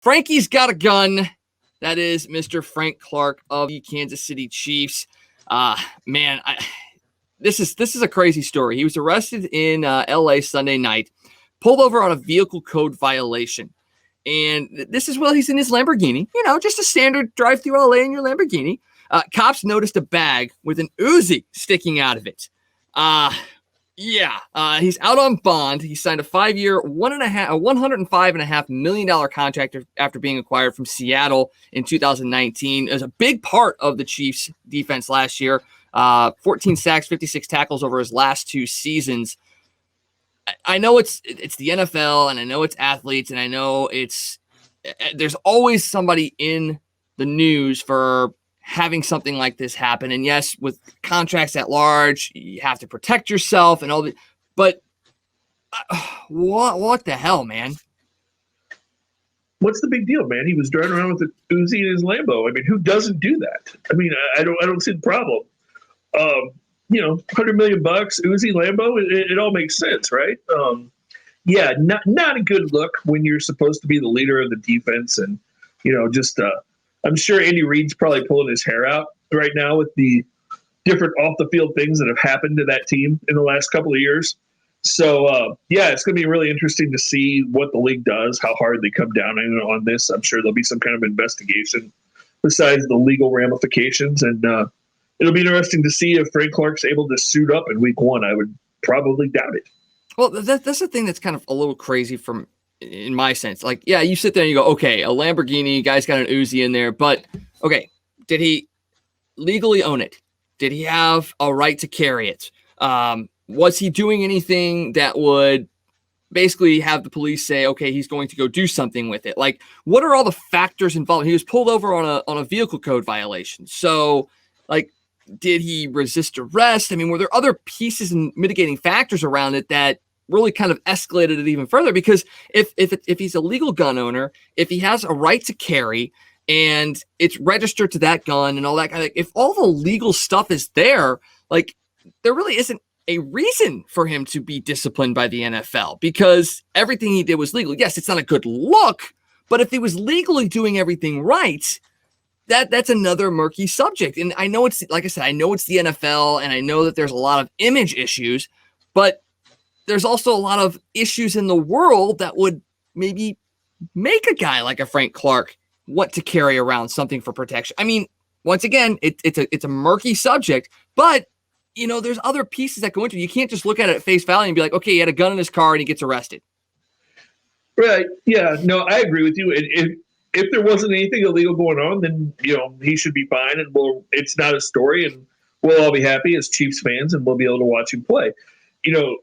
Frankie's got a gun. That is Mr. Frank Clark of the Kansas City Chiefs. Man, this is a crazy story. He was arrested in L.A. Sunday night, pulled over on a vehicle code violation. And this is while he's in his Lamborghini, just a standard drive through LA in your Lamborghini. Cops noticed a bag with an Uzi sticking out of it. He's out on bond. He signed a 5-year, $105.5 million contract after being acquired from Seattle in 2019. It was a big part of the Chiefs' defense last year. 14 sacks, 56 tackles over his last 2 seasons. I know it's the NFL, and I know it's athletes, and I know there's always somebody in the news for having something like this happen. And yes, with contracts at large, you have to protect yourself and all that. But what the hell, man? What's the big deal, man? He was driving around with a Uzi in his Lambo. I mean, who doesn't do that? I mean, I don't see the problem. $100 million, Uzi, Lambo, it all makes sense, right? Not a good look when you're supposed to be the leader of the defense. And, I'm sure Andy Reid's probably pulling his hair out right now with the different off the field things that have happened to that team in the last couple of years. So, it's going to be really interesting to see what the league does, how hard they come down on this. I'm sure there'll be some kind of investigation besides the legal ramifications. And it'll be interesting to see if Frank Clark's able to suit up in week 1. I would probably doubt it. Well, that's the thing that's kind of a little crazy in my sense. Like, yeah, you sit there and you go, okay, a Lamborghini, guy's got an Uzi in there, but okay, did he legally own it? Did he have a right to carry it? Was he doing anything that would basically have the police say, okay, he's going to go do something with it? Like, what are all the factors involved? He was pulled over on a vehicle code violation. So, like, did he resist arrest? I mean, were there other pieces and mitigating factors around it that really kind of escalated it even further? Because if he's a legal gun owner, if he has a right to carry and it's registered to that gun and all that kind of, if all the legal stuff is there, like, there really isn't a reason for him to be disciplined by the NFL because everything he did was legal. Yes, it's not a good look, but if he was legally doing everything right, that's another murky subject. And I know it's, like I said, I know it's the NFL and I know that there's a lot of image issues, but there's also a lot of issues in the world that would maybe make a guy like a Frank Clark want to carry around something for protection. I mean, once again, it's a murky subject, but there's other pieces that go into it. You can't just look at it at face value and be like, okay, he had a gun in his car and he gets arrested. Right. Yeah. No, I agree with you. If there wasn't anything illegal going on, then, he should be fine. And it's not a story and we'll all be happy as Chiefs fans and we'll be able to watch him play. The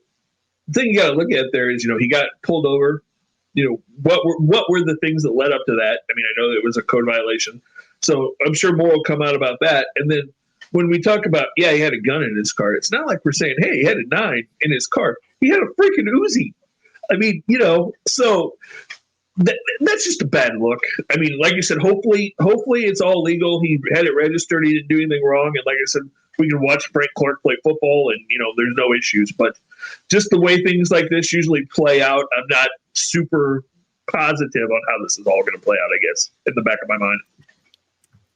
thing you got to look at there is, he got pulled over. What were the things that led up to that? I mean, I know it was a code violation. So I'm sure more will come out about that. And then when we talk about, he had a gun in his car, it's not like we're saying, hey, he had a 9 in his car. He had a freaking Uzi. I mean, so that's just a bad look. I mean, like you said, hopefully it's all legal. He had it registered. He didn't do anything wrong. And like I said, we can watch Frank Clark play football and, there's no issues. But just the way things like this usually play out, I'm not super positive on how this is all going to play out, I guess, in the back of my mind.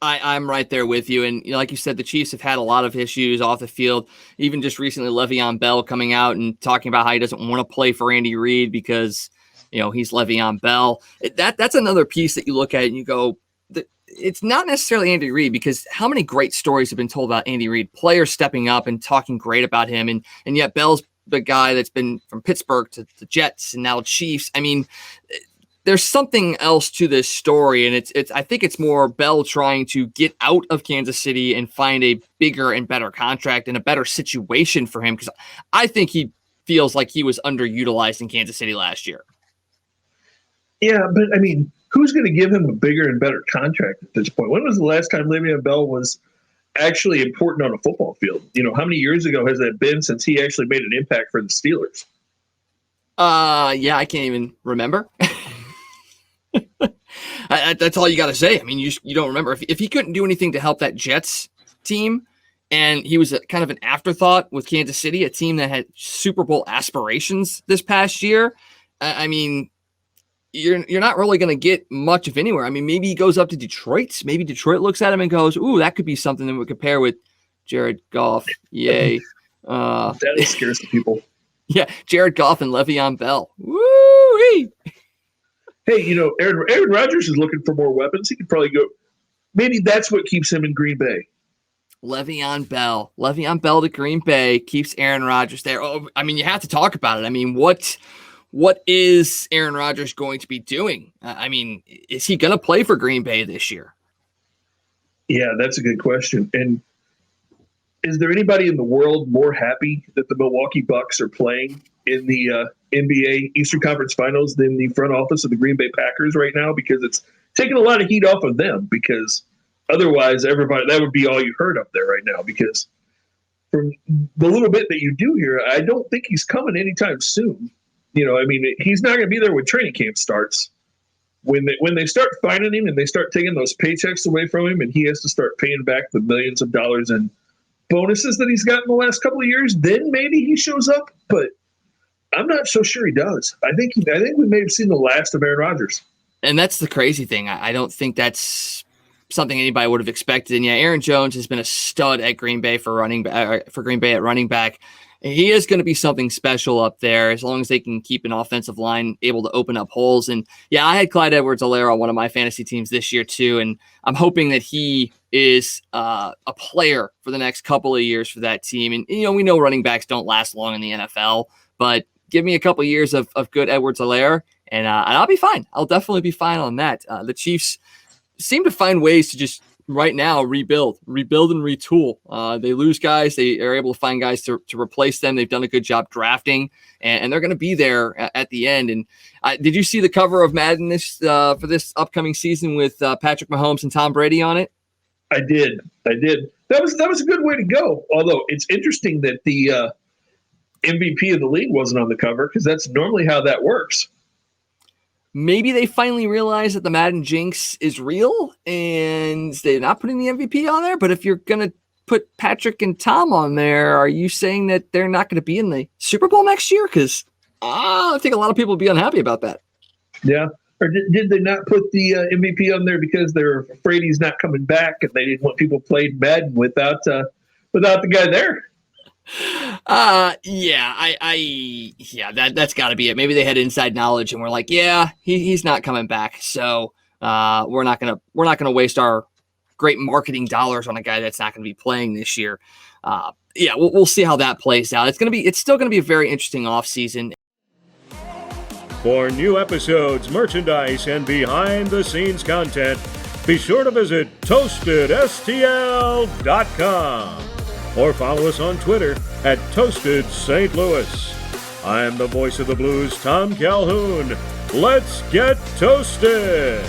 I'm right there with you. And like you said, the Chiefs have had a lot of issues off the field. Even just recently, LeVeon Bell coming out and talking about how he doesn't want to play for Andy Reid because, he's LeVeon Bell. That's another piece that you look at and you go, it's not necessarily Andy Reid, because how many great stories have been told about Andy Reid, players stepping up and talking great about him. And yet Bell's the guy that's been from Pittsburgh to the Jets and now Chiefs. I mean, there's something else to this story, and I think it's more Bell trying to get out of Kansas City and find a bigger and better contract and a better situation for him, because I think he feels like he was underutilized in Kansas City last year. Yeah, but I mean, who's going to give him a bigger and better contract at this point? When was the last time Le'Veon Bell was actually important on a football field? How many years ago has that been since he actually made an impact for the Steelers? I can't even remember. That's all you got to say. I mean, you don't remember. If he couldn't do anything to help that Jets team, and he was kind of an afterthought with Kansas City, a team that had Super Bowl aspirations this past year, I mean, you're not really going to get much of anywhere. I mean, maybe he goes up to Detroit. Maybe Detroit looks at him and goes, "Ooh, that could be something that would compare with Jared Goff." Yay! That scares the people. Yeah, Jared Goff and Le'Veon Bell. Woo! Hey, Aaron Rodgers is looking for more weapons. He could probably go. Maybe that's what keeps him in Green Bay. Le'Veon Bell to Green Bay keeps Aaron Rodgers there. Oh, I mean, you have to talk about it. I mean, what is Aaron Rodgers going to be doing? I mean, is he going to play for Green Bay this year? Yeah, that's a good question. And is there anybody in the world more happy that the Milwaukee Bucks are playing in the NBA Eastern Conference Finals than the front office of the Green Bay Packers right now? Because it's taking a lot of heat off of them, because otherwise everybody, that would be all you heard up there right now. Because from the little bit that you do here, I don't think he's coming anytime soon. I mean, he's not going to be there when training camp starts. When they start finding him and they start taking those paychecks away from him, and he has to start paying back the millions of dollars in bonuses that he's gotten the last couple of years, then maybe he shows up. But I'm not so sure he does. I think we may have seen the last of Aaron Rodgers. And that's the crazy thing. I don't think that's something anybody would have expected. And yeah, Aaron Jones has been a stud at Green Bay for Green Bay at running back. He is going to be something special up there as long as they can keep an offensive line able to open up holes. And yeah, I had Clyde Edwards-Helaire on one of my fantasy teams this year too, and I'm hoping that he is a player for the next couple of years for that team. And we know running backs don't last long in the NFL, but give me a couple of years of good Edwards-Helaire, and I'll be fine. I'll definitely be fine on that. The Chiefs seem to find ways to just right now rebuild and retool. They lose guys. They are able to find guys to replace them. They've done a good job drafting, and they're going to be there at the end. And did you see the cover of Madden for this upcoming season with Patrick Mahomes and Tom Brady on it? I did. That was a good way to go. Although it's interesting that the MVP of the league wasn't on the cover, because that's normally how that works. Maybe they finally realize that the Madden jinx is real and they're not putting the MVP on there. But if you're going to put Patrick and Tom on there, are you saying that they're not going to be in the Super Bowl next year? Because I think a lot of people would be unhappy about that. Yeah. Or did they not put the MVP on there because they're afraid he's not coming back and they didn't want people playing Madden without the guy there? That's got to be it. Maybe they had inside knowledge and we're like, yeah, he's not coming back. So we're not gonna waste our great marketing dollars on a guy that's not going to be playing this year. We'll see how that plays out. It's still gonna be a very interesting offseason. For new episodes, merchandise, and behind-the-scenes content, be sure to visit ToastedSTL.com or follow us on Twitter at Toasted St. Louis. I'm the voice of the Blues, Tom Calhoun. Let's get toasted!